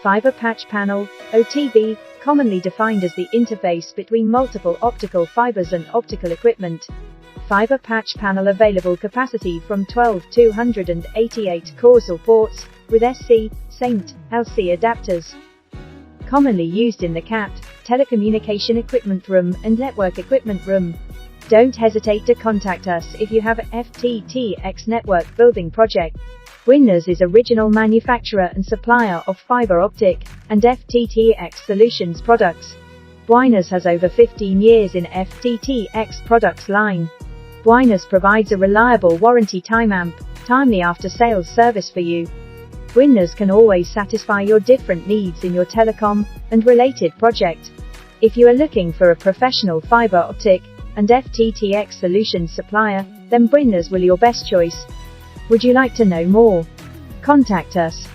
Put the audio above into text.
Fiber patch panel, OTB, commonly defined as the interface between multiple optical fibers and optical equipment. Fiber patch panel available capacity from 12 to 188 causal ports, with SC, SAINT, LC adapters. Commonly used in the CAT, telecommunication equipment room and network equipment room. Don't hesitate to contact us if you have a FTTx network building project. Bwinners is original manufacturer and supplier of fiber optic and FTTx solutions products. Bwinners has over 15 years in FTTx products line. Bwinners provides a reliable warranty timely after-sales service for you. Bwinners can always satisfy your different needs in your telecom and related project. If you are looking for a professional fiber optic and FTTx solutions supplier, then Bwinners will be your best choice. Would you like to know more? Contact us.